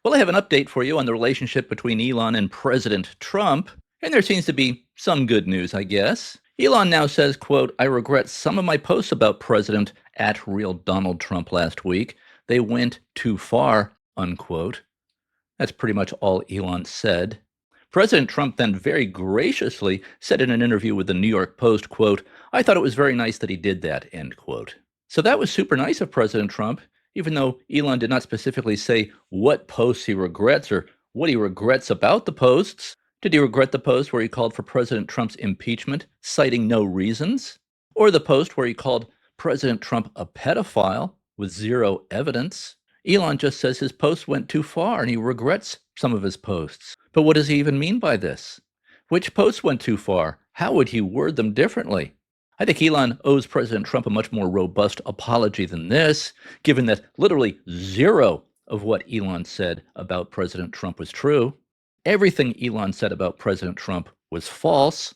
Well, I have an update for you on the relationship between Elon and President Trump, and there seems to be some good news, I guess. Elon now says, quote, "I regret some of my posts about President at real Donald Trump last week. They went too far," unquote. That's pretty much all Elon said. President Trump then very graciously said in an interview with the New York Post, quote, "I thought it was very nice that he did that," end quote. So that was super nice of President Trump, even though Elon did not specifically say what posts he regrets or what he regrets about the posts. Did he regret the post where he called for President Trump's impeachment, citing no reasons? Or the post where he called President Trump a pedophile with zero evidence? Elon just says his posts went too far and he regrets some of his posts. But what does he even mean by this? Which posts went too far? How would he word them differently? I think Elon owes President Trump a much more robust apology than this, given that literally zero of what Elon said about President Trump was true. Everything Elon said about President Trump was false.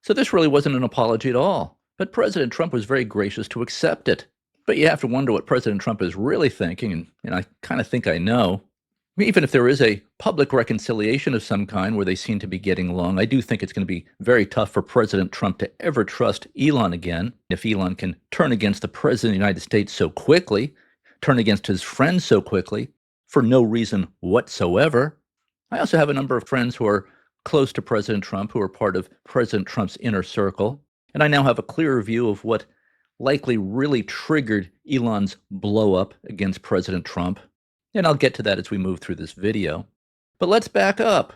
So this really wasn't an apology at all. But President Trump was very gracious to accept it. But you have to wonder what President Trump is really thinking, and I kind of think I know. Even if there is a public reconciliation of some kind where they seem to be getting along, I do think it's going to be very tough for President Trump to ever trust Elon again. If Elon can turn against the President of the United States so quickly, turn against his friends so quickly, for no reason whatsoever. I also have a number of friends who are close to President Trump, who are part of President Trump's inner circle, and I now have a clearer view of what likely really triggered Elon's blow-up against President Trump. And I'll get to that as we move through this video. But let's back up.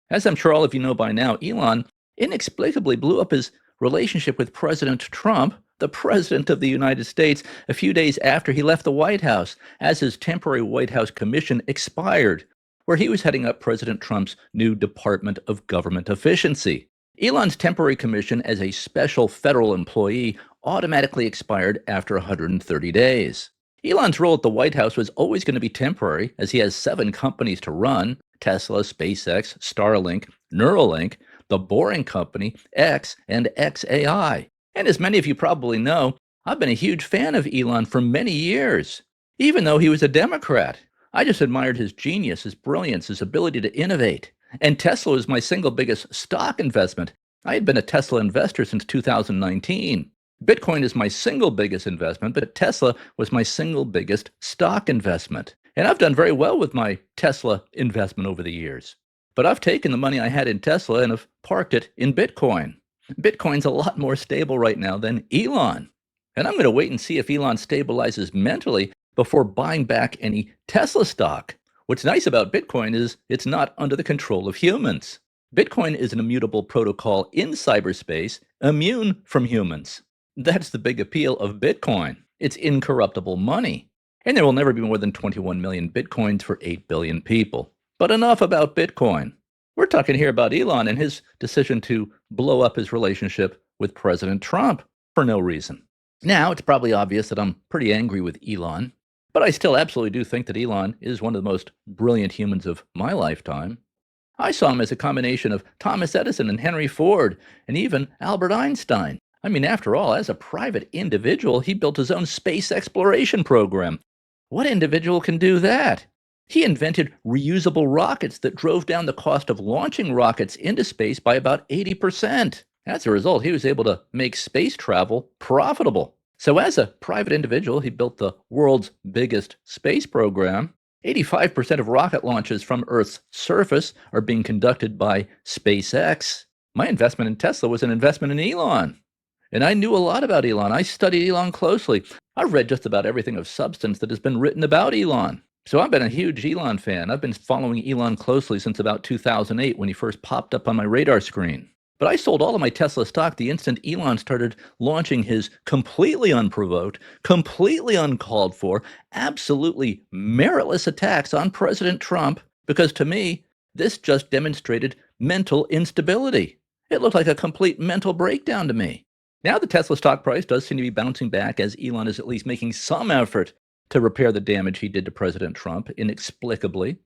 As I'm sure all of you know by now, Elon inexplicably blew up his relationship with President Trump, the President of the United States, a few days after he left the White House, as his temporary White House commission expired, where he was heading up President Trump's new Department of Government Efficiency. Elon's temporary commission as a special federal employee automatically expired after 130 days. Elon's role at the White House was always going to be temporary, as he has 7 companies to run: Tesla, SpaceX, Starlink, Neuralink, The Boring Company, X, and XAI. And as many of you probably know, I've been a huge fan of Elon for many years, even though he was a Democrat. I just admired his genius, his brilliance, his ability to innovate. And Tesla was my single biggest stock investment. I had been a Tesla investor since 2019. Bitcoin is my single biggest investment, but Tesla was my single biggest stock investment. And I've done very well with my Tesla investment over the years. But I've taken the money I had in Tesla and have parked it in Bitcoin. Bitcoin's a lot more stable right now than Elon. And I'm going to wait and see if Elon stabilizes mentally before buying back any Tesla stock. What's nice about Bitcoin is it's not under the control of humans. Bitcoin is an immutable protocol in cyberspace, immune from humans. That's the big appeal of Bitcoin. It's incorruptible money. And there will never be more than 21 million Bitcoins for 8 billion people. But enough about Bitcoin. We're talking here about Elon and his decision to blow up his relationship with President Trump for no reason. Now, it's probably obvious that I'm pretty angry with Elon, but I still absolutely do think that Elon is one of the most brilliant humans of my lifetime. I saw him as a combination of Thomas Edison and Henry Ford, and even Albert Einstein. I mean, after all, as a private individual, he built his own space exploration program. What individual can do that? He invented reusable rockets that drove down the cost of launching rockets into space by about 80%. As a result, he was able to make space travel profitable. So as a private individual, he built the world's biggest space program. 85% of rocket launches from Earth's surface are being conducted by SpaceX. My investment in Tesla was an investment in Elon. And I knew a lot about Elon. I studied Elon closely. I've read just about everything of substance that has been written about Elon. So I've been a huge Elon fan. I've been following Elon closely since about 2008 when he first popped up on my radar screen. But I sold all of my Tesla stock the instant Elon started launching his completely unprovoked, completely uncalled for, absolutely meritless attacks on President Trump, because to me, this just demonstrated mental instability. It looked like a complete mental breakdown to me. Now the Tesla stock price does seem to be bouncing back, as Elon is at least making some effort to repair the damage he did to President Trump inexplicably.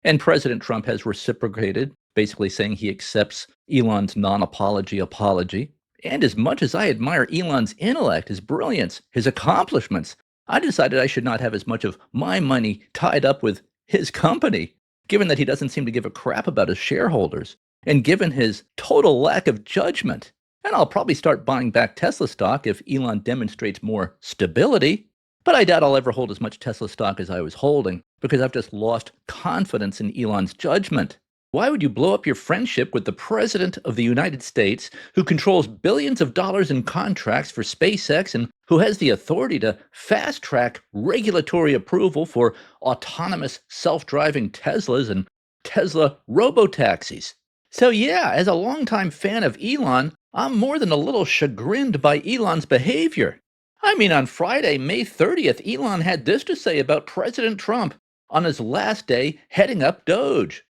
And President Trump has reciprocated, basically saying he accepts Elon's non-apology apology. And as much as I admire Elon's intellect, his brilliance, his accomplishments, I decided I should not have as much of my money tied up with his company. given that he doesn't seem to give a crap about his shareholders, and given his total lack of judgment. And I'll probably start buying back Tesla stock if Elon demonstrates more stability. But I doubt I'll ever hold as much Tesla stock as I was holding, because I've just lost confidence in Elon's judgment. Why would you blow up your friendship with the President of the United States, who controls billions of dollars in contracts for SpaceX and who has the authority to fast-track regulatory approval for autonomous self-driving Teslas and Tesla robotaxis? So yeah, as a longtime fan of Elon, I'm more than a little chagrined by Elon's behavior. I mean, on Friday, May 30th, Elon had this to say about President Trump on his last day heading up Doge.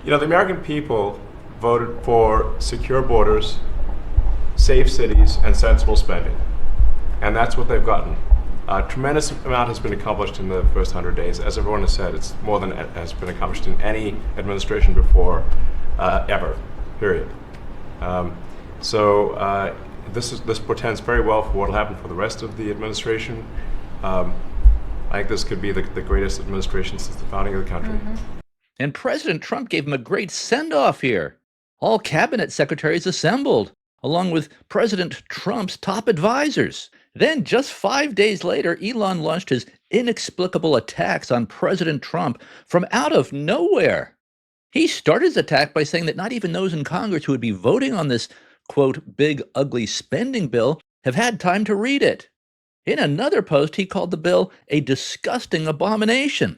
You know, the American people voted for secure borders, safe cities, and sensible spending. And that's what they've gotten. A tremendous amount has been accomplished in the first 100 days. As everyone has said, it's more than has been accomplished in any administration before, ever, period. This portends very well for what will happen for the rest of the administration. I think this could be the greatest administration since the founding of the country. And President Trump gave him a great send-off here. All cabinet secretaries assembled, along with President Trump's top advisors. Then, just 5 days later, Elon launched his inexplicable attacks on President Trump from out of nowhere. He started his attack by saying that not even those in Congress who would be voting on this, quote, big ugly spending bill have had time to read it. In another post, he called the bill a disgusting abomination.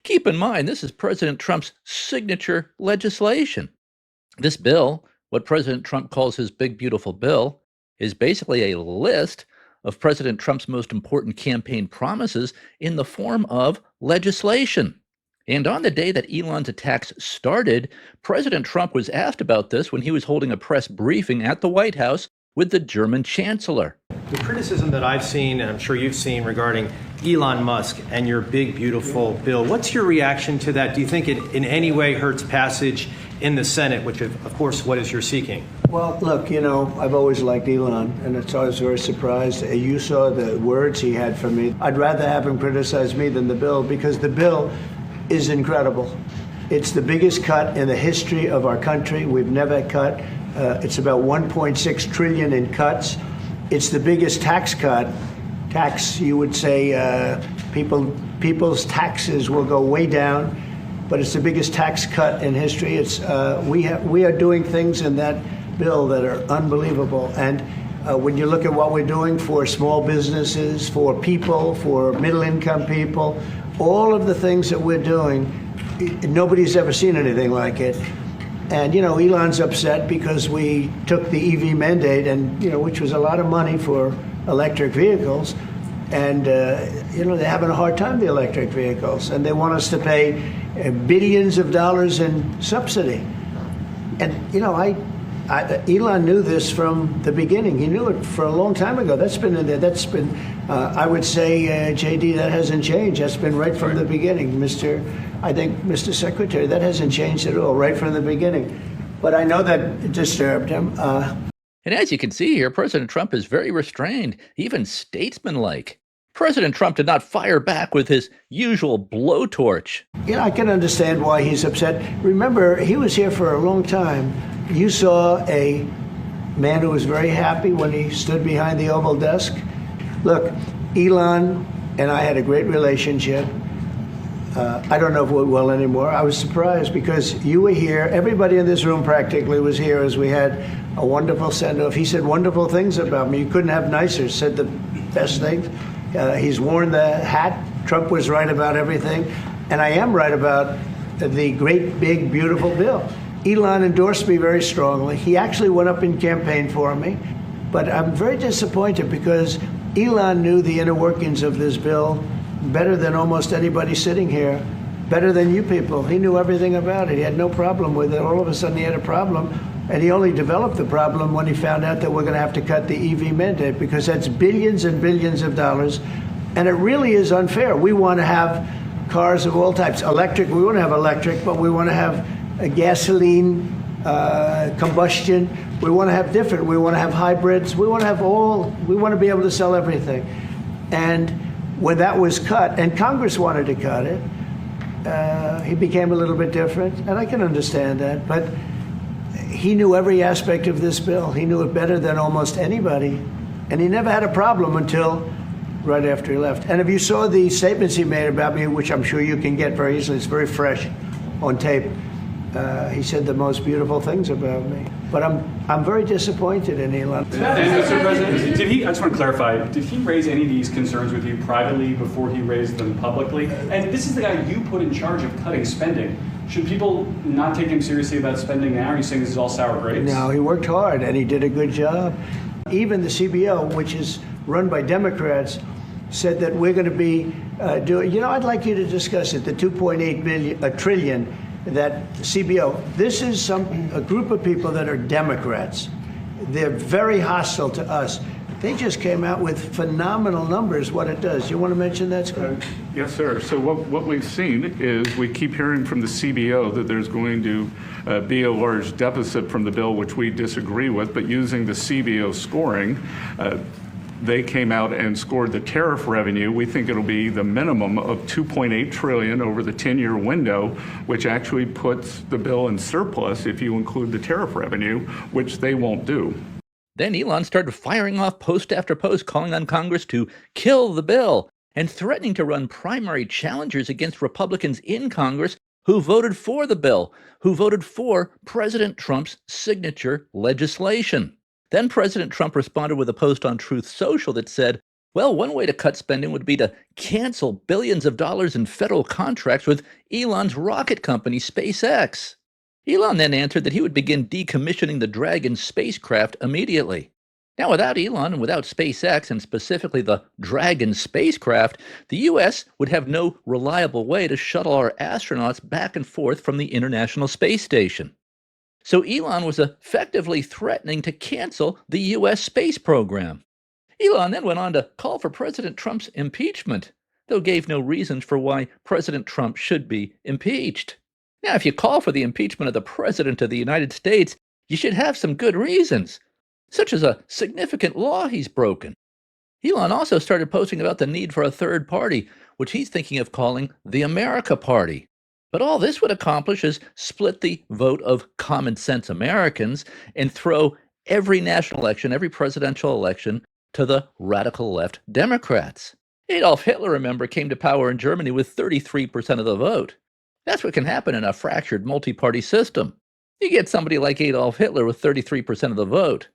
Keep in mind, this is President Trump's signature legislation. This bill, what President Trump calls his big beautiful bill, is basically a list of President Trump's most important campaign promises in the form of legislation. And on the day that Elon's attacks started, President Trump was asked about this when he was holding a press briefing at the White House with the German chancellor. The criticism that I've seen, and I'm sure you've seen, regarding Elon Musk and your big, beautiful bill, what's your reaction to that? Do you think it in any way hurts passage in the Senate, which, of course, what is you're seeking? Well, look, you know, I've always liked Elon, and it's always very surprised. You saw the words he had for me. I'd rather have him criticize me than the bill, because the bill is incredible. It's the biggest cut in the history of our country. We've never cut. It's about 1.6 trillion in cuts. It's the biggest tax cut. You would say, people's taxes will go way down, but it's the biggest tax cut in history. It's we are doing things in that bill that are unbelievable. And when you look at what we're doing for small businesses, for people, for middle-income people, all of the things that we're doing, nobody's ever seen anything like it. And, you know, Elon's upset because we took the EV mandate, and, you know, which was a lot of money for electric vehicles. And, you know, they're having a hard time, the electric vehicles. And they want us to pay billions of dollars in subsidy. And, you know, Elon knew this from the beginning. He knew it for a long time ago. That's been in there. That's been, I would say, JD, that hasn't changed. That's been right from the beginning, Mr. Secretary. That hasn't changed at all, right from the beginning. But I know that it disturbed him. And as you can see here, President Trump is very restrained, even statesmanlike. President Trump did not fire back with his usual blowtorch. You know, I can understand why he's upset. Remember, he was here for a long time. You saw a man who was very happy when he stood behind the Oval Desk. Look, Elon and I had a great relationship. I don't know if we're well anymore. I was surprised because you were here. Everybody in this room practically was here as we had a wonderful send-off. He said wonderful things about me. You couldn't have nicer. Said the best things. He's worn the hat. Trump was right about everything. And I am right about the great, big, beautiful bill. Elon endorsed me very strongly. He actually went up in campaign for me. But I'm very disappointed because Elon knew the inner workings of this bill better than almost anybody sitting here, better than you people. He knew everything about it. He had no problem with it. All of a sudden he had a problem, and he only developed the problem when he found out that we're going to have to cut the EV mandate, because that's billions and billions of dollars, and it really is unfair. We want to have cars of all types. Electric, we want to have electric, but we want to have a gasoline, combustion. We want to have different. We want to have hybrids. We want to have all. We want to be able to sell everything. And when that was cut, and Congress wanted to cut it, He became a little bit different, and I can understand that. But he knew every aspect of this bill. He knew it better than almost anybody. And he never had a problem until right after he left. And if you saw the statements he made about me, which I'm sure you can get very easily, it's very fresh on tape. He said the most beautiful things about me. But I'm very disappointed in Elon. And Mr. President, did he? I just want to clarify. Did he raise any of these concerns with you privately before he raised them publicly? And this is the guy you put in charge of cutting spending. Should people not take him seriously about spending now? Are you saying this is all sour grapes? No, he worked hard and he did a good job. Even the CBO, which is run by Democrats, said that we're going to be doing. You know, I'd like you to discuss it. The 2.8 trillion. That CBO, this is a group of people that are Democrats. They're very hostile to us. They just came out with phenomenal numbers, what it does. You want to mention that, Scott? Yes, sir. So what we've seen is we keep hearing from the CBO that there's going to be a large deficit from the bill, which we disagree with, but using the CBO scoring, they came out and scored the tariff revenue. We think it'll be the minimum of $2.8 trillion over the 10-year window, which actually puts the bill in surplus if you include the tariff revenue, which they won't do. Then Elon started firing off post after post, calling on Congress to kill the bill and threatening to run primary challengers against Republicans in Congress who voted for the bill, who voted for President Trump's signature legislation. Then President Trump responded with a post on Truth Social that said, well, one way to cut spending would be to cancel billions of dollars in federal contracts with Elon's rocket company, SpaceX. Elon then answered that he would begin decommissioning the Dragon spacecraft immediately. Now, without Elon and without SpaceX, and specifically the Dragon spacecraft, the U.S. would have no reliable way to shuttle our astronauts back and forth from the International Space Station. So Elon was effectively threatening to cancel the U.S. space program. Elon then went on to call for President Trump's impeachment, though gave no reasons for why President Trump should be impeached. Now, if you call for the impeachment of the President of the United States, you should have some good reasons, such as a significant law he's broken. Elon also started posting about the need for a third party, which he's thinking of calling the America Party. But all this would accomplish is split the vote of common sense Americans and throw every national election, every presidential election, to the radical left Democrats. Adolf Hitler, remember, came to power in Germany with 33% of the vote. That's what can happen in a fractured multi-party system. You get somebody like Adolf Hitler with 33% of the vote.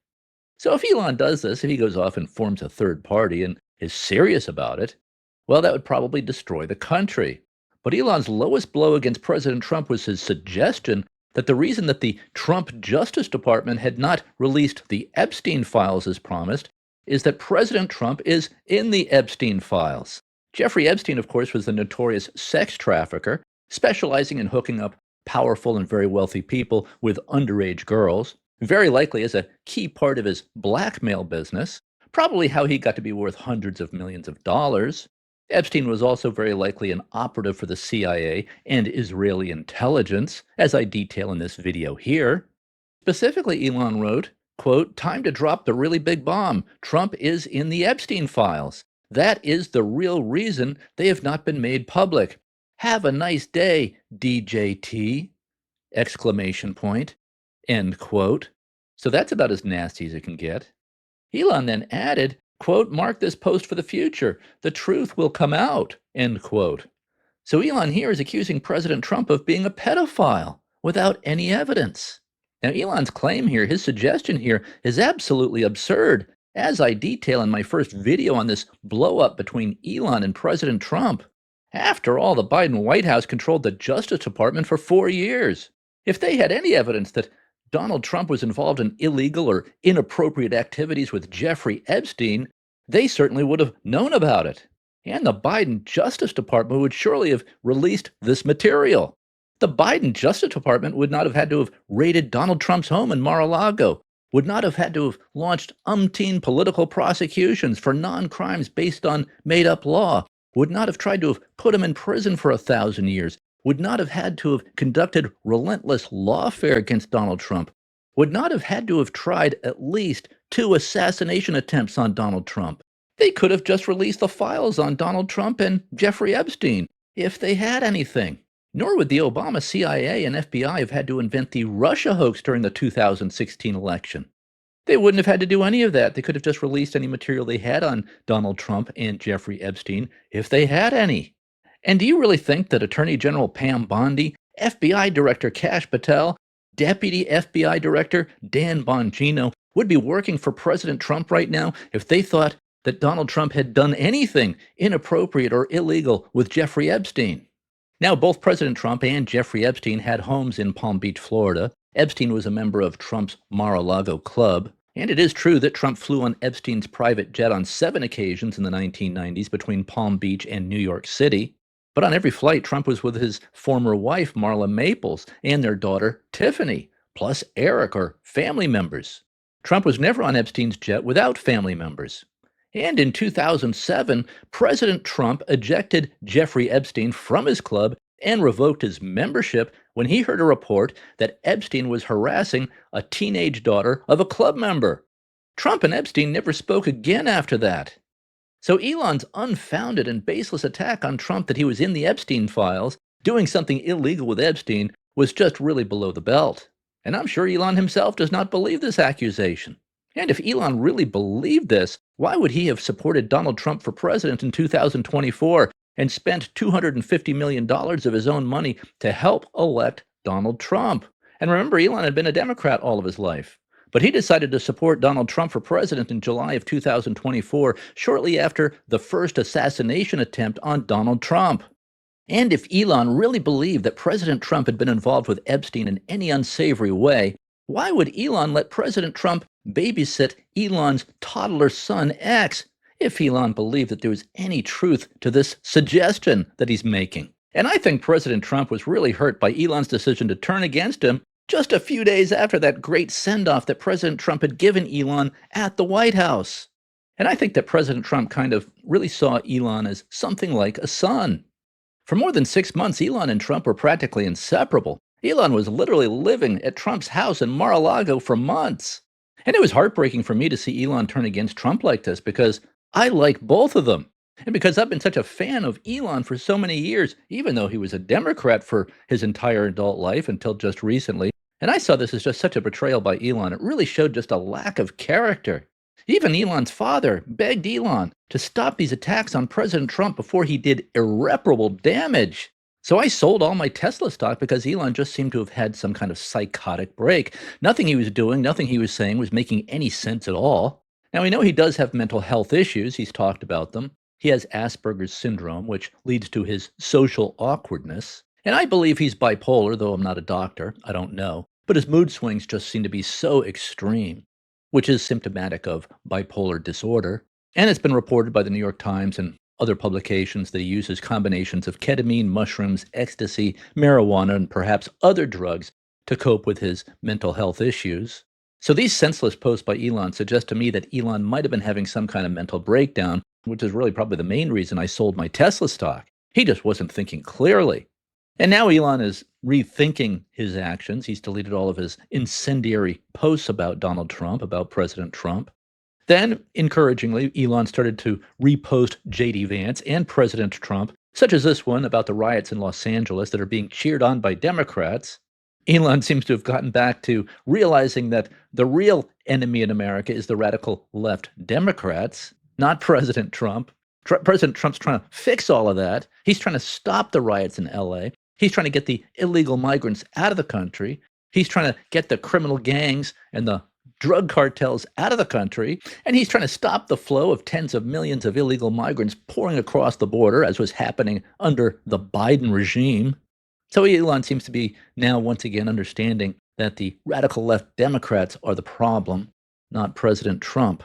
So if Elon does this, if he goes off and forms a third party and is serious about it, well, that would probably destroy the country. But Elon's lowest blow against President Trump was his suggestion that the reason that the Trump Justice Department had not released the Epstein files as promised is that President Trump is in the Epstein files. Jeffrey Epstein, of course, was the notorious sex trafficker, specializing in hooking up powerful and very wealthy people with underage girls, very likely as a key part of his blackmail business, probably how he got to be worth hundreds of millions of dollars. Epstein was also very likely an operative for the CIA and Israeli intelligence, as I detail in this video here. Specifically, Elon wrote, quote, "Time to drop the really big bomb. Trump is in the Epstein files. That is the real reason they have not been made public. Have a nice day, DJT!" Exclamation point. End quote. So that's about as nasty as it can get. Elon then added, quote, "Mark this post for the future. The truth will come out," end quote. So Elon here is accusing President Trump of being a pedophile without any evidence. Now, Elon's claim here, his suggestion here, is absolutely absurd, as I detail in my first video on this blow-up between Elon and President Trump. After all, the Biden White House controlled the Justice Department for 4 years. If they had any evidence that Donald Trump was involved in illegal or inappropriate activities with Jeffrey Epstein, they certainly would have known about it. And the Biden Justice Department would surely have released this material. The Biden Justice Department would not have had to have raided Donald Trump's home in Mar-a-Lago, would not have had to have launched umpteen political prosecutions for non-crimes based on made-up law, would not have tried to have put him in prison for 1,000 years, would not have had to have conducted relentless lawfare against Donald Trump, would not have had to have tried at least 2 assassination attempts on Donald Trump. They could have just released the files on Donald Trump and Jeffrey Epstein, if they had anything. Nor would the Obama CIA and FBI have had to invent the Russia hoax during the 2016 election. They wouldn't have had to do any of that. They could have just released any material they had on Donald Trump and Jeffrey Epstein, if they had any. And do you really think that Attorney General Pam Bondi, FBI Director Kash Patel, Deputy FBI Director Dan Bongino would be working for President Trump right now if they thought that Donald Trump had done anything inappropriate or illegal with Jeffrey Epstein? Now, both President Trump and Jeffrey Epstein had homes in Palm Beach, Florida. Epstein was a member of Trump's Mar-a-Lago club. And it is true that Trump flew on Epstein's private jet on 7 occasions in the 1990s between Palm Beach and New York City. But on every flight, Trump was with his former wife, Marla Maples, and their daughter, Tiffany, plus Eric or family members. Trump was never on Epstein's jet without family members. And in 2007, President Trump ejected Jeffrey Epstein from his club and revoked his membership when he heard a report that Epstein was harassing a teenage daughter of a club member. Trump and Epstein never spoke again after that. So Elon's unfounded and baseless attack on Trump that he was in the Epstein files, doing something illegal with Epstein, was just really below the belt. And I'm sure Elon himself does not believe this accusation. And if Elon really believed this, why would he have supported Donald Trump for president in 2024 and spent $250 million of his own money to help elect Donald Trump? And remember, Elon had been a Democrat all of his life. But he decided to support Donald Trump for president in July of 2024, shortly after the first assassination attempt on Donald Trump. And if Elon really believed that President Trump had been involved with Epstein in any unsavory way, why would Elon let President Trump babysit Elon's toddler son, X, if Elon believed that there was any truth to this suggestion that he's making? And I think President Trump was really hurt by Elon's decision to turn against him just a few days after that great send-off that President Trump had given Elon at the White House. And I think that President Trump kind of really saw Elon as something like a son. For more than 6 months, Elon and Trump were practically inseparable. Elon was literally living at Trump's house in Mar-a-Lago for months. And it was heartbreaking for me to see Elon turn against Trump like this because I like both of them. And because I've been such a fan of Elon for so many years, even though he was a Democrat for his entire adult life until just recently. And I saw this as just such a betrayal by Elon. It really showed just a lack of character. Even Elon's father begged Elon to stop these attacks on President Trump before he did irreparable damage. So I sold all my Tesla stock because Elon just seemed to have had some kind of psychotic break. Nothing he was doing, nothing he was saying was making any sense at all. Now, we know he does have mental health issues. He's talked about them. He has Asperger's syndrome, which leads to his social awkwardness. And I believe he's bipolar, though I'm not a doctor. I don't know. But his mood swings just seem to be so extreme, which is symptomatic of bipolar disorder. And it's been reported by the New York Times and other publications that he uses combinations of ketamine, mushrooms, ecstasy, marijuana, and perhaps other drugs to cope with his mental health issues. So these senseless posts by Elon suggest to me that Elon might have been having some kind of mental breakdown, which is really probably the main reason I sold my Tesla stock. He just wasn't thinking clearly. And now Elon is rethinking his actions. He's deleted all of his incendiary posts about Donald Trump, about President Trump. Then, encouragingly, Elon started to repost J.D. Vance and President Trump, such as this one about the riots in Los Angeles that are being cheered on by Democrats. Elon seems to have gotten back to realizing that the real enemy in America is the radical left Democrats, not President Trump. President Trump's trying to fix all of that. He's trying to stop the riots in L.A. He's trying to get the illegal migrants out of the country. He's trying to get the criminal gangs and the drug cartels out of the country. And he's trying to stop the flow of tens of millions of illegal migrants pouring across the border, as was happening under the Biden regime. So Elon seems to be now once again understanding that the radical left Democrats are the problem, not President Trump.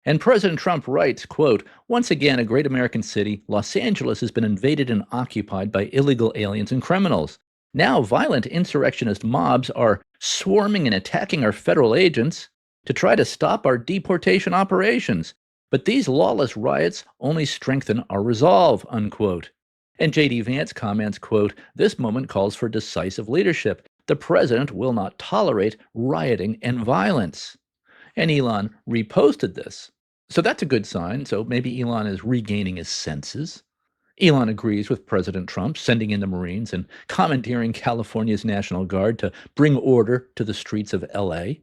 And President Trump writes, quote, "Once again, a great American city, Los Angeles has been invaded and occupied by illegal aliens and criminals. Now violent insurrectionist mobs are swarming and attacking our federal agents to try to stop our deportation operations. But these lawless riots only strengthen our resolve," unquote. And J.D. Vance comments, quote, "This moment calls for decisive leadership. The president will not tolerate rioting and violence." And Elon reposted this. So that's a good sign. So maybe Elon is regaining his senses. Elon agrees with President Trump, sending in the Marines and commandeering California's National Guard to bring order to the streets of LA.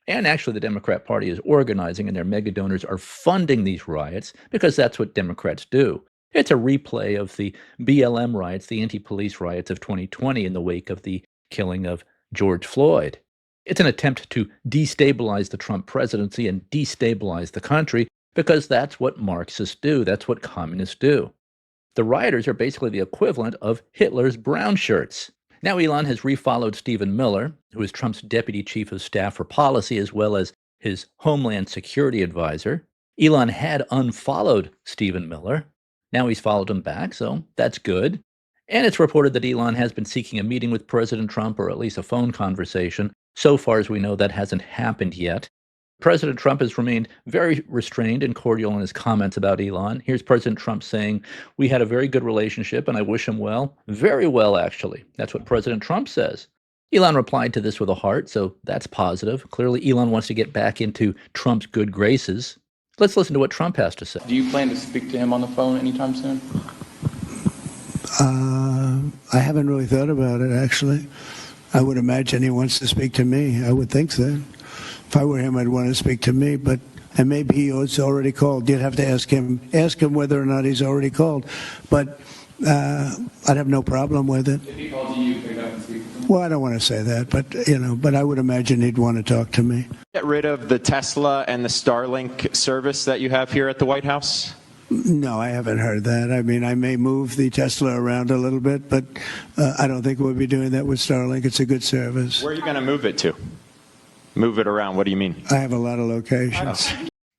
And actually, the Democrat Party is organizing, and their mega donors are funding these riots because that's what Democrats do. It's a replay of the BLM riots, the anti police riots of 2020 in the wake of the killing of George Floyd. It's an attempt to destabilize the Trump presidency and destabilize the country because that's what Marxists do, that's what communists do. The rioters are basically the equivalent of Hitler's brown shirts. Now Elon has refollowed Stephen Miller, who is Trump's deputy chief of staff for policy as well as his Homeland Security advisor. Elon had unfollowed Stephen Miller. Now he's followed him back, so that's good. And it's reported that Elon has been seeking a meeting with President Trump, or at least a phone conversation. So far as we know, that hasn't happened yet. President Trump has remained very restrained and cordial in his comments about Elon. Here's President Trump saying, "We had a very good relationship and I wish him well." Very well, actually. That's what President Trump says. Elon replied to this with a heart, so that's positive. Clearly, Elon wants to get back into Trump's good graces. Let's listen to what Trump has to say. Do you plan to speak to him on the phone anytime soon? I haven't really thought about it, actually. I would imagine he wants to speak to me. I would think so. If I were him, I'd want to speak to me, and maybe he's already called. You'd have to ask him whether or not he's already called. But I'd have no problem with it. If he called you, you pick up and speak to him? Well, I don't want to say that, but I would imagine he'd want to talk to me. Get rid of the Tesla and the Starlink service that you have here at the White House? No, I haven't heard that. I mean, I may move the Tesla around a little bit, but I don't think we'll be doing that with Starlink. It's a good service. Where are you going to move it to? Move it around. What do you mean? I have a lot of locations.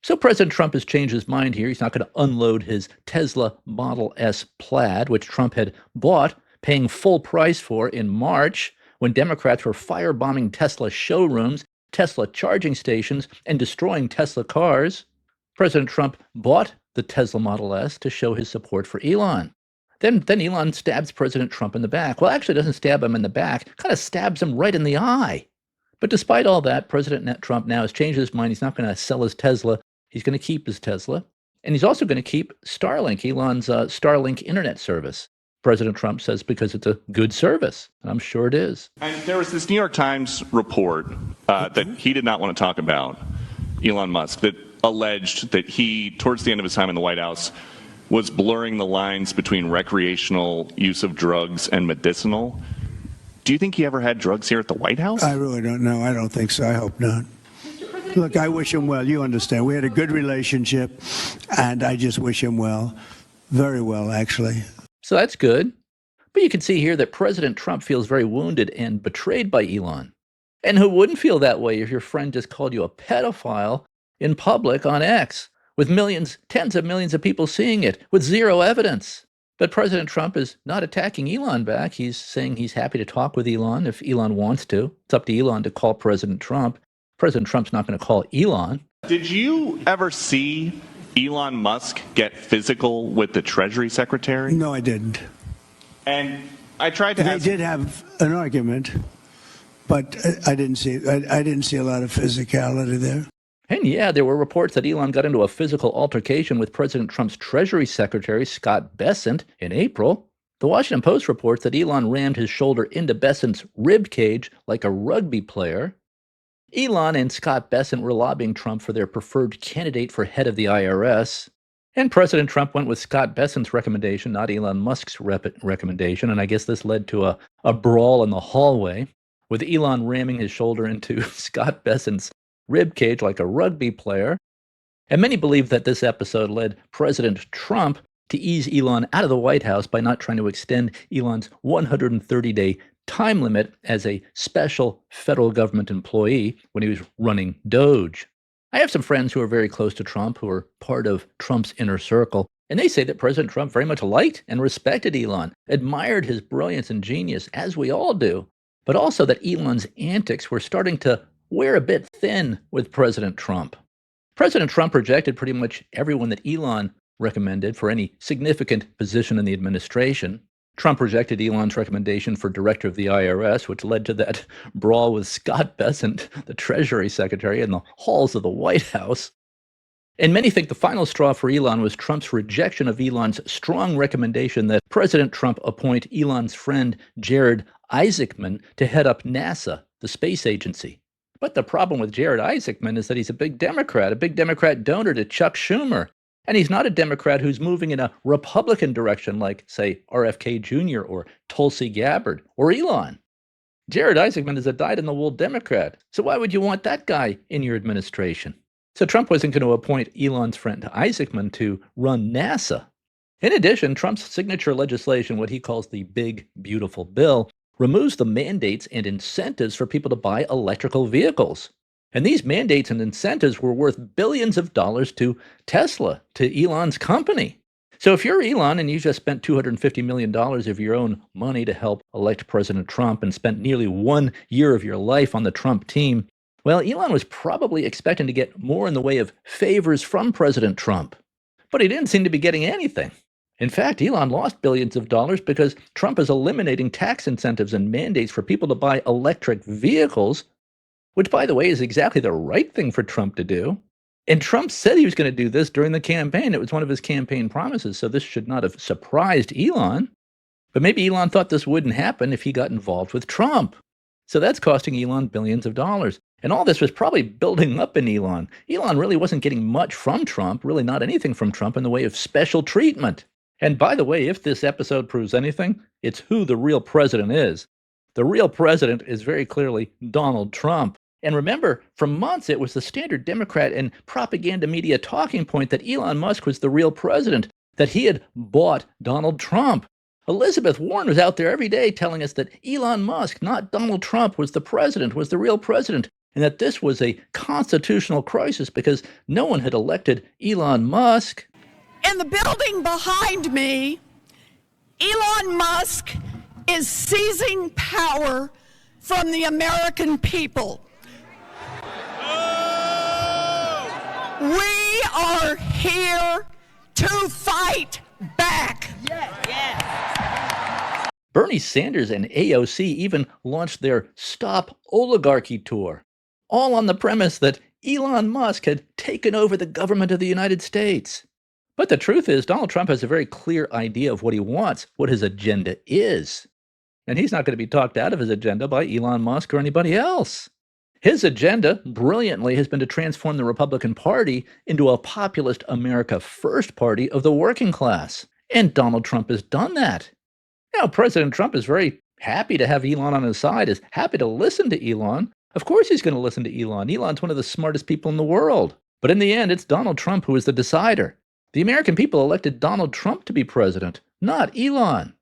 So President Trump has changed his mind here. He's not going to unload his Tesla Model S Plaid, which Trump had bought, paying full price for in March when Democrats were firebombing Tesla showrooms, Tesla charging stations, and destroying Tesla cars. President Trump bought the Tesla Model S to show his support for Elon. Then Elon stabs President Trump in the back. Well, actually doesn't stab him in the back, kind of stabs him right in the eye. But despite all that, President Trump now has changed his mind. He's not going to sell his Tesla. He's going to keep his Tesla. And he's also going to keep Starlink, Elon's Starlink internet service. President Trump says because it's a good service. And I'm sure it is. And there was this New York Times report that he did not want to talk about, Elon Musk, that alleged that he, towards the end of his time in the White House, was blurring the lines between recreational use of drugs and medicinal. Do you think he ever had drugs here at the White House? I really don't know. I don't think so. I hope not. Look, I wish him well. You understand. We had a good relationship, and I just wish him well. Very well, actually. So that's good. But you can see here that President Trump feels very wounded and betrayed by Elon. And who wouldn't feel that way if your friend just called you a pedophile in public on X, with millions, tens of millions of people seeing it, with zero evidence? But President Trump is not attacking Elon back. He's saying he's happy to talk with Elon if Elon wants to. It's up to Elon to call President Trump. President Trump's not going to call Elon. Did you ever see Elon Musk get physical with the Treasury Secretary? No, I didn't. And I tried to They ask... did have an argument, but I didn't see a lot of physicality there. And yeah, there were reports that Elon got into a physical altercation with President Trump's Treasury Secretary, Scott Bessent, in April. The Washington Post reports that Elon rammed his shoulder into Bessent's rib cage like a rugby player. Elon and Scott Bessent were lobbying Trump for their preferred candidate for head of the IRS. And President Trump went with Scott Bessent's recommendation, not Elon Musk's recommendation. And I guess this led to a brawl in the hallway, with Elon ramming his shoulder into Scott Bessent's rib cage like a rugby player. And many believe that this episode led President Trump to ease Elon out of the White House by not trying to extend Elon's 130-day time limit as a special federal government employee when he was running Doge. I have some friends who are very close to Trump, who are part of Trump's inner circle, and they say that President Trump very much liked and respected Elon, admired his brilliance and genius, as we all do, but also that Elon's antics were starting to wear a bit thin with President Trump. President Trump rejected pretty much everyone that Elon recommended for any significant position in the administration. Trump rejected Elon's recommendation for director of the IRS, which led to that brawl with Scott Bessent, the Treasury Secretary, in the halls of the White House. And many think the final straw for Elon was Trump's rejection of Elon's strong recommendation that President Trump appoint Elon's friend Jared Isaacman to head up NASA, the space agency. But the problem with Jared Isaacman is that he's a big Democrat donor to Chuck Schumer. And he's not a Democrat who's moving in a Republican direction like, say, RFK Jr. or Tulsi Gabbard or Elon. Jared Isaacman is a dyed-in-the-wool Democrat. So why would you want that guy in your administration? So Trump wasn't going to appoint Elon's friend Isaacman to run NASA. In addition, Trump's signature legislation, what he calls the Big Beautiful Bill, removes the mandates and incentives for people to buy electrical vehicles. And these mandates and incentives were worth billions of dollars to Tesla, to Elon's company. So if you're Elon and you just spent $250 million of your own money to help elect President Trump and spent nearly 1 year of your life on the Trump team, well, Elon was probably expecting to get more in the way of favors from President Trump. But he didn't seem to be getting anything. In fact, Elon lost billions of dollars because Trump is eliminating tax incentives and mandates for people to buy electric vehicles, which, by the way, is exactly the right thing for Trump to do. And Trump said he was going to do this during the campaign. It was one of his campaign promises, so this should not have surprised Elon. But maybe Elon thought this wouldn't happen if he got involved with Trump. So that's costing Elon billions of dollars. And all this was probably building up in Elon. Elon really wasn't getting much from Trump, really not anything from Trump in the way of special treatment. And by the way, if this episode proves anything, it's who the real president is. The real president is very clearly Donald Trump. And remember, for months it was the standard Democrat and propaganda media talking point that Elon Musk was the real president, that he had bought Donald Trump. Elizabeth Warren was out there every day telling us that Elon Musk, not Donald Trump, was the president, was the real president, and that this was a constitutional crisis because no one had elected Elon Musk. In the building behind me, Elon Musk is seizing power from the American people. We are here to fight back. Bernie Sanders and AOC even launched their Stop Oligarchy tour, all on the premise that Elon Musk had taken over the government of the United States. But the truth is, Donald Trump has a very clear idea of what he wants, what his agenda is. And he's not going to be talked out of his agenda by Elon Musk or anybody else. His agenda, brilliantly, has been to transform the Republican Party into a populist America First party of the working class. And Donald Trump has done that. Now, President Trump is very happy to have Elon on his side, is happy to listen to Elon. Of course he's going to listen to Elon. Elon's one of the smartest people in the world. But in the end, it's Donald Trump who is the decider. The American people elected Donald Trump to be president, not Elon.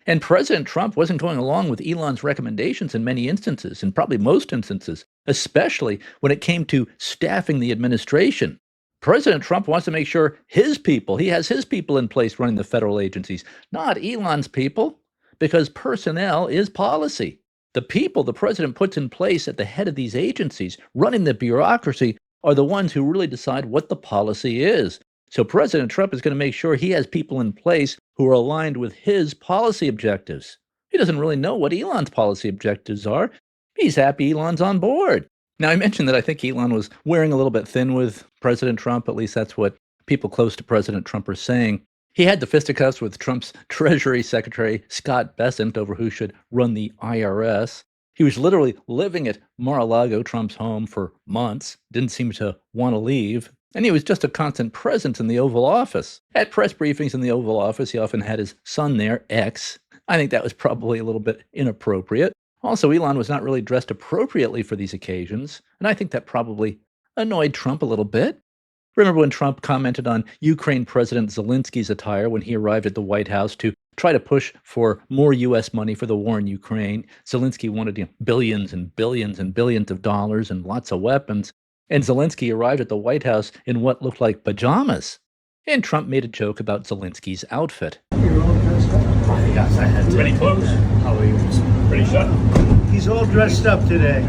And President Trump wasn't going along with Elon's recommendations in many instances, and probably most instances, especially when it came to staffing the administration. President Trump wants to make sure he has his people in place running the federal agencies, not Elon's people, because personnel is policy. The people the president puts in place at the head of these agencies, running the bureaucracy, are the ones who really decide what the policy is. So President Trump is going to make sure he has people in place who are aligned with his policy objectives. He doesn't really know what Elon's policy objectives are. He's happy Elon's on board. Now, I mentioned that I think Elon was wearing a little bit thin with President Trump. At least that's what people close to President Trump are saying. He had the fisticuffs with Trump's Treasury Secretary, Scott Bessent, over who should run the IRS. He was literally living at Mar-a-Lago, Trump's home, for months, didn't seem to want to leave. And he was just a constant presence in the Oval Office. At press briefings in the Oval Office, he often had his son there, X. I think that was probably a little bit inappropriate. Also, Elon was not really dressed appropriately for these occasions, and I think that probably annoyed Trump a little bit. Remember when Trump commented on Ukraine President Zelensky's attire when he arrived at the White House to try to push for more U.S. money for the war in Ukraine? Zelensky wanted billions and billions and billions of dollars and lots of weapons. And Zelensky arrived at the White House in what looked like pajamas. And Trump made a joke about Zelensky's outfit. You're all dressed up. Yes, I had pretty close. How are you? Pretty sharp. He's all dressed up today.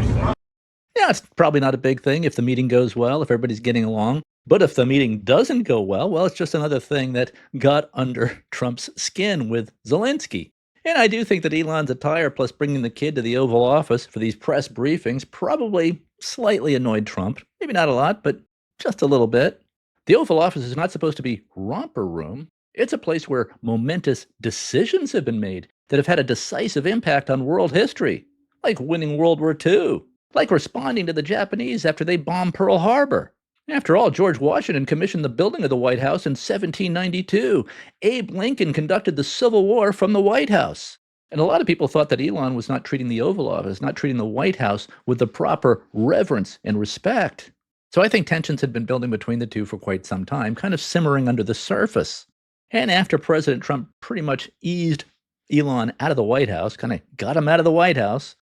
Yeah, it's probably not a big thing if the meeting goes well, if everybody's getting along. But if the meeting doesn't go well, it's just another thing that got under Trump's skin with Zelensky. And I do think that Elon's attire, plus bringing the kid to the Oval Office for these press briefings, probably slightly annoyed Trump. Maybe not a lot, but just a little bit. The Oval Office is not supposed to be romper room. It's a place where momentous decisions have been made that have had a decisive impact on world history, like winning World War II, like responding to the Japanese after they bombed Pearl Harbor. After all, George Washington commissioned the building of the White House in 1792. Abe Lincoln conducted the Civil War from the White House. And a lot of people thought that Elon was not treating the Oval Office, not treating the White House with the proper reverence and respect. So I think tensions had been building between the two for quite some time, kind of simmering under the surface. And after President Trump pretty much eased Elon out of the White House, kind of got him out of the White House,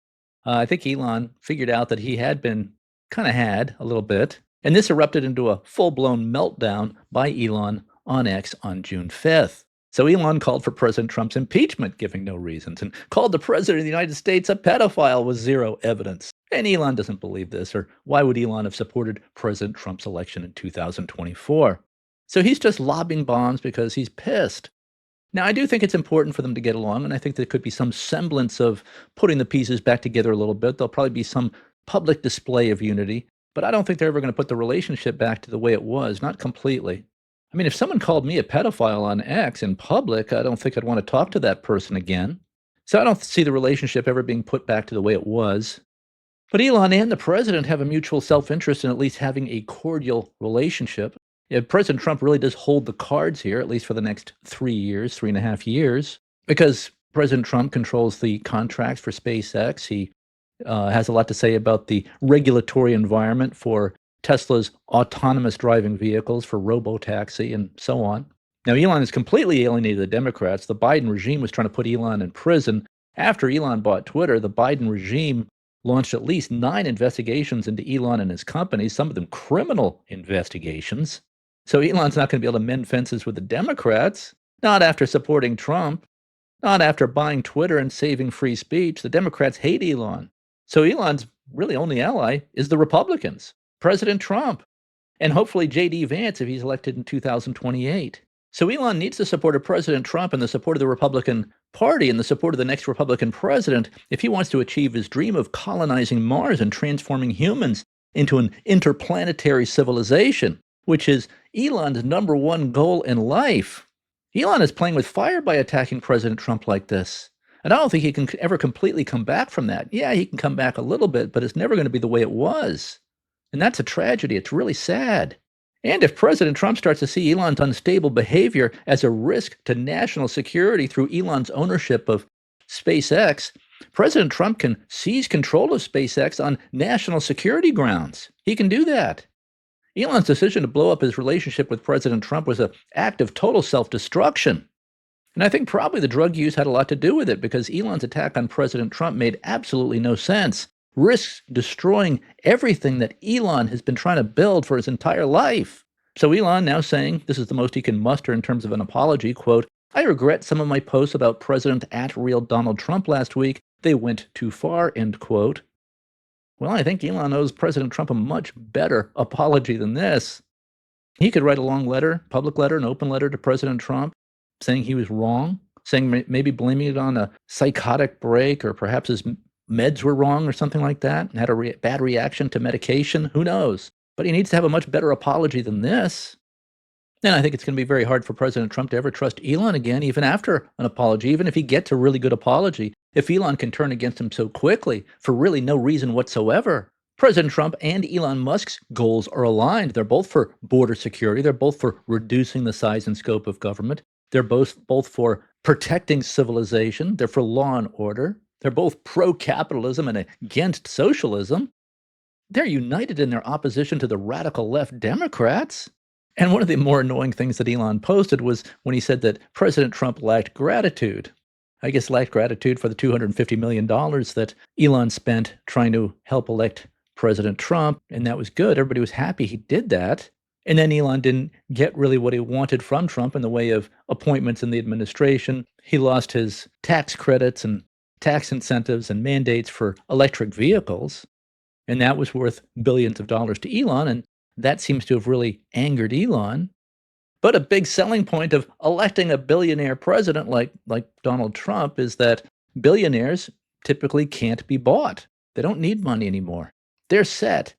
I think Elon figured out that he had been kind of had a little bit. And this erupted into a full-blown meltdown by Elon on X on June 5th. So Elon called for President Trump's impeachment, giving no reasons, and called the President of the United States a pedophile with zero evidence. And Elon doesn't believe this, or why would Elon have supported President Trump's election in 2024? So he's just lobbing bombs because he's pissed. Now, I do think it's important for them to get along, and I think there could be some semblance of putting the pieces back together a little bit. There'll probably be some public display of unity, but I don't think they're ever going to put the relationship back to the way it was, not completely. I mean, if someone called me a pedophile on X in public, I don't think I'd want to talk to that person again. So I don't see the relationship ever being put back to the way it was. But Elon and the president have a mutual self-interest in at least having a cordial relationship. If President Trump really does hold the cards here, at least for the next 3 years, 3.5 years, because President Trump controls the contracts for SpaceX. He has a lot to say about the regulatory environment for Tesla's autonomous driving vehicles, for robotaxi, and so on. Now, Elon has completely alienated the Democrats. The Biden regime was trying to put Elon in prison. After Elon bought Twitter, the Biden regime launched at least 9 investigations into Elon and his companies, some of them criminal investigations. So Elon's not going to be able to mend fences with the Democrats, not after supporting Trump, not after buying Twitter and saving free speech. The Democrats hate Elon. So Elon's really only ally is the Republicans, President Trump, and hopefully J.D. Vance if he's elected in 2028. So Elon needs the support of President Trump and the support of the Republican Party and the support of the next Republican president if he wants to achieve his dream of colonizing Mars and transforming humans into an interplanetary civilization, which is Elon's #1 goal in life. Elon is playing with fire by attacking President Trump like this. And I don't think he can ever completely come back from that. Yeah, he can come back a little bit, but it's never going to be the way it was. And that's a tragedy. It's really sad. And if President Trump starts to see Elon's unstable behavior as a risk to national security through Elon's ownership of SpaceX, President Trump can seize control of SpaceX on national security grounds. He can do that. Elon's decision to blow up his relationship with President Trump was an act of total self-destruction. And I think probably the drug use had a lot to do with it, because Elon's attack on President Trump made absolutely no sense, risks destroying everything that Elon has been trying to build for his entire life. So Elon now saying this is the most he can muster in terms of an apology, quote, "I regret some of my posts about President @real Donald Trump last week. They went too far," end quote. Well, I think Elon owes President Trump a much better apology than this. He could write a long letter, public letter, an open letter to President Trump, saying he was wrong, saying maybe blaming it on a psychotic break, or perhaps his meds were wrong or something like that, and had a bad reaction to medication. Who knows? But he needs to have a much better apology than this. And I think it's going to be very hard for President Trump to ever trust Elon again, even after an apology, even if he gets a really good apology. If Elon can turn against him so quickly for really no reason whatsoever. President Trump and Elon Musk's goals are aligned. They're both for border security. They're both for reducing the size and scope of government. They're both for protecting civilization. They're for law and order. They're both pro-capitalism and against socialism. They're united in their opposition to the radical left Democrats. And one of the more annoying things that Elon posted was when he said that President Trump lacked gratitude. I guess lacked gratitude for the $250 million that Elon spent trying to help elect President Trump. And that was good. Everybody was happy he did that. And then Elon didn't get really what he wanted from Trump in the way of appointments in the administration. He lost his tax credits and tax incentives and mandates for electric vehicles. And that was worth billions of dollars to Elon. And that seems to have really angered Elon. But a big selling point of electing a billionaire president like Donald Trump is that billionaires typically can't be bought. They don't need money anymore. They're set.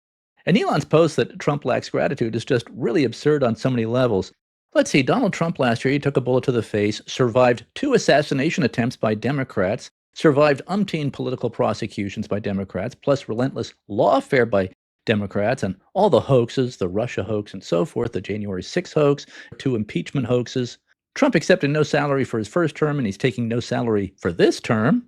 And Elon's post that Trump lacks gratitude is just really absurd on so many levels. Let's see, Donald Trump last year, he took a bullet to the face, survived 2 assassination attempts by Democrats, survived umpteen political prosecutions by Democrats, plus relentless lawfare by Democrats, and all the hoaxes, the Russia hoax and so forth, the January 6th hoax, 2 impeachment hoaxes. Trump accepted no salary for his first term, and he's taking no salary for this term.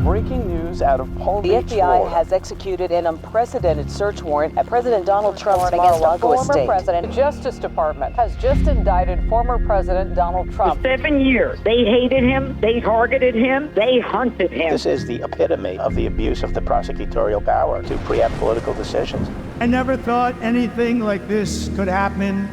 Breaking news out of Palm Beach, The FBI Florida. has executed an unprecedented search warrant at President Donald Trump's Mar-a-Lago estate. President. Justice Department has just indicted former President Donald Trump. For 7 years, they hated him, they targeted him, they hunted him. This is the epitome of the abuse of the prosecutorial power to preempt political decisions. I never thought anything like this could happen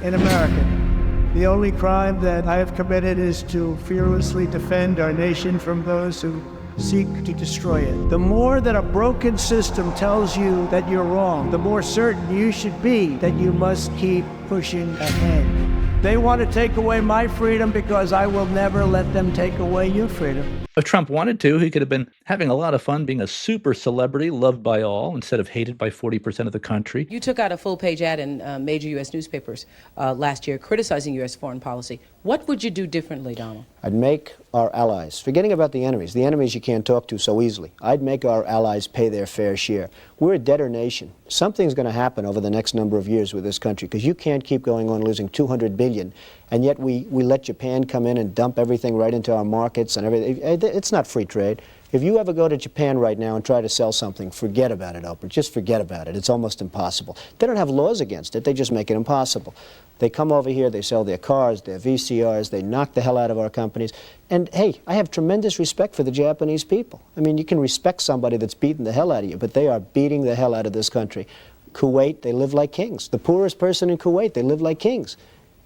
in America. The only crime that I have committed is to fearlessly defend our nation from those who seek to destroy it. The more that a broken system tells you that you're wrong, the more certain you should be that you must keep pushing ahead. They want to take away my freedom because I will never let them take away your freedom. If Trump wanted to, he could have been having a lot of fun being a super celebrity loved by all instead of hated by 40% of the country. You took out a full-page ad in major U.S. newspapers last year criticizing U.S. foreign policy. What would you do differently, Donald? I'd make our allies, forgetting about the enemies you can't talk to so easily, I'd make our allies pay their fair share. We're a debtor nation. Something's going to happen over the next number of years with this country because you can't keep going on losing $200 billion, and yet we let Japan come in and dump everything right into our markets and everything. It's not free trade. If you ever go to Japan right now and try to sell something, forget about it, Oprah. Just forget about it. It's almost impossible. They don't have laws against it. They just make it impossible. They come over here, they sell their cars, their VCRs, they knock the hell out of our companies. And hey, I have tremendous respect for the Japanese people. I mean, you can respect somebody that's beating the hell out of you, but they are beating the hell out of this country. Kuwait, they live like kings. The poorest person in Kuwait, they live like kings.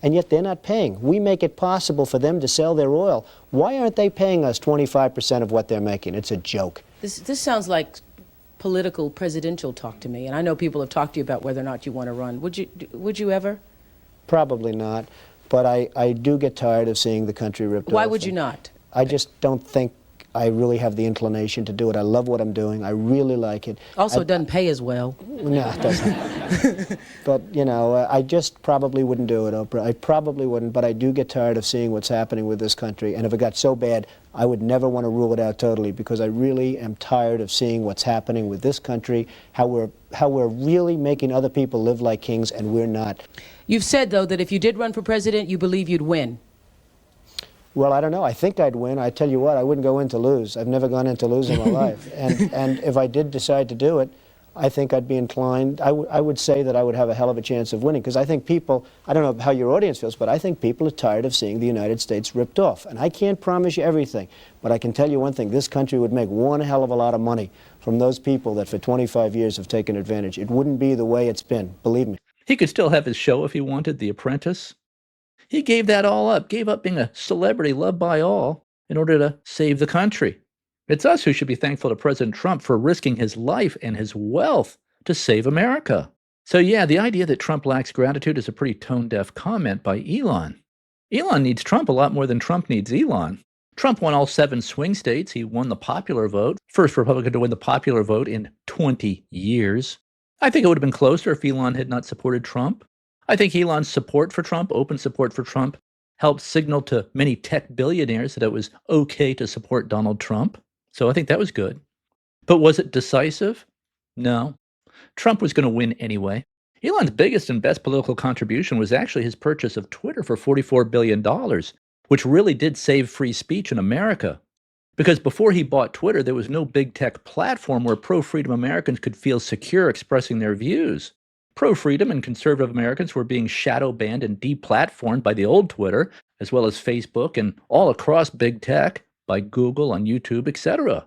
And yet they're not paying. We make it possible for them to sell their oil. Why aren't they paying us 25% of what they're making? It's a joke. This sounds like political presidential talk to me, and I know people have talked to you about whether or not you want to run. Would you ever? Probably not, but I do get tired of seeing the country ripped off. Why would you not? I just don't think I really have the inclination to do it. I love what I'm doing. I really like it. Also, it doesn't pay as well. No, it doesn't. But, you know, I just probably wouldn't do it, Oprah. I probably wouldn't, but I do get tired of seeing what's happening with this country. And if it got so bad, I would never want to rule it out totally because I really am tired of seeing what's happening with this country, how we're really making other people live like kings and we're not. You've said, though, that if you did run for president, you believe you'd win. Well, I don't know. I think I'd win. I tell you what, I wouldn't go in to lose. I've never gone in to lose in my life. And if I did decide to do it, I think I'd be inclined. I would say that I would have a hell of a chance of winning because I think people, I don't know how your audience feels, but I think people are tired of seeing the United States ripped off. And I can't promise you everything, but I can tell you one thing. This country would make one hell of a lot of money from those people that for 25 years have taken advantage. It wouldn't be the way it's been, believe me. He could still have his show if he wanted, The Apprentice. He gave that all up, gave up being a celebrity loved by all in order to save the country. It's us who should be thankful to President Trump for risking his life and his wealth to save America. So yeah, the idea that Trump lacks gratitude is a pretty tone-deaf comment by Elon. Elon needs Trump a lot more than Trump needs Elon. Trump won all 7 swing states. He won the popular vote. First Republican to win the popular vote in 20 years. I think it would have been closer if Elon had not supported Trump. I think Elon's support for Trump, open support for Trump, helped signal to many tech billionaires that it was okay to support Donald Trump. So I think that was good. But was it decisive? No. Trump was going to win anyway. Elon's biggest and best political contribution was actually his purchase of Twitter for $44 billion, which really did save free speech in America. Because before he bought Twitter, there was no big tech platform where pro-freedom Americans could feel secure expressing their views. Pro-freedom and conservative Americans were being shadow banned and deplatformed by the old Twitter, as well as Facebook and all across big tech, by Google, on YouTube, etc.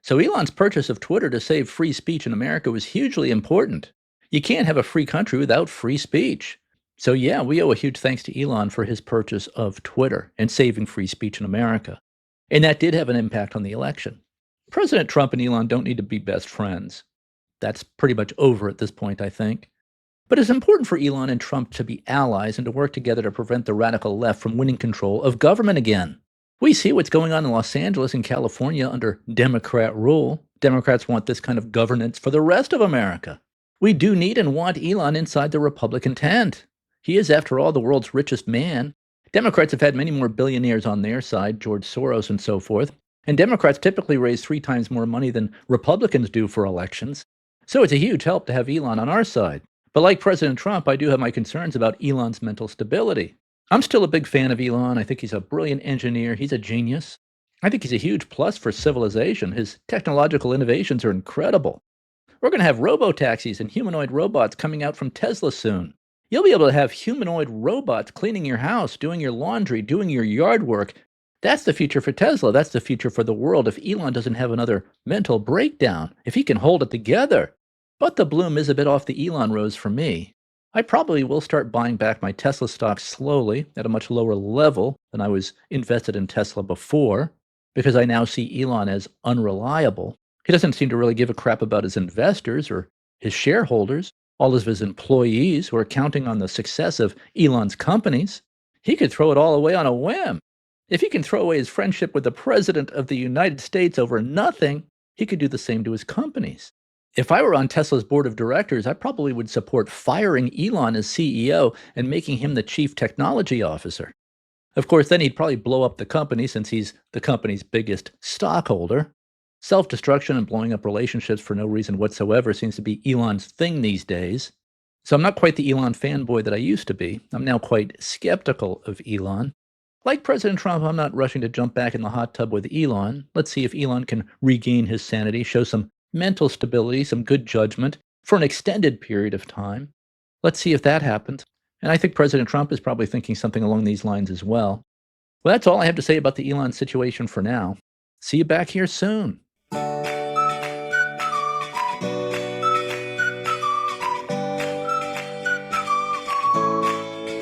So Elon's purchase of Twitter to save free speech in America was hugely important. You can't have a free country without free speech. So yeah, we owe a huge thanks to Elon for his purchase of Twitter and saving free speech in America. And that did have an impact on the election. President Trump and Elon don't need to be best friends. That's pretty much over at this point, I think. But it's important for Elon and Trump to be allies and to work together to prevent the radical left from winning control of government again. We see what's going on in Los Angeles and California under Democrat rule. Democrats want this kind of governance for the rest of America. We do need and want Elon inside the Republican tent. He is, after all, the world's richest man. Democrats have had many more billionaires on their side, George Soros and so forth, and Democrats typically raise 3 times more money than Republicans do for elections. So it's a huge help to have Elon on our side. But like President Trump, I do have my concerns about Elon's mental stability. I'm still a big fan of Elon. I think he's a brilliant engineer. He's a genius. I think he's a huge plus for civilization. His technological innovations are incredible. We're going to have robo-taxis and humanoid robots coming out from Tesla soon. You'll be able to have humanoid robots cleaning your house, doing your laundry, doing your yard work. That's the future for Tesla. That's the future for the world if Elon doesn't have another mental breakdown, if he can hold it together. But the bloom is a bit off the Elon rose for me. I probably will start buying back my Tesla stock slowly at a much lower level than I was invested in Tesla before, because I now see Elon as unreliable. He doesn't seem to really give a crap about his investors or his shareholders, all of his employees who are counting on the success of Elon's companies. He could throw it all away on a whim. If he can throw away his friendship with the President of the United States over nothing, he could do the same to his companies. If I were on Tesla's board of directors, I probably would support firing Elon as CEO and making him the chief technology officer. Of course, then he'd probably blow up the company since he's the company's biggest stockholder. Self-destruction and blowing up relationships for no reason whatsoever seems to be Elon's thing these days. So I'm not quite the Elon fanboy that I used to be. I'm now quite skeptical of Elon. Like President Trump, I'm not rushing to jump back in the hot tub with Elon. Let's see if Elon can regain his sanity, show some mental stability, some good judgment for an extended period of time. Let's see if that happens. And I think President Trump is probably thinking something along these lines as well. Well, that's all I have to say about the Elon situation for now. See you back here soon.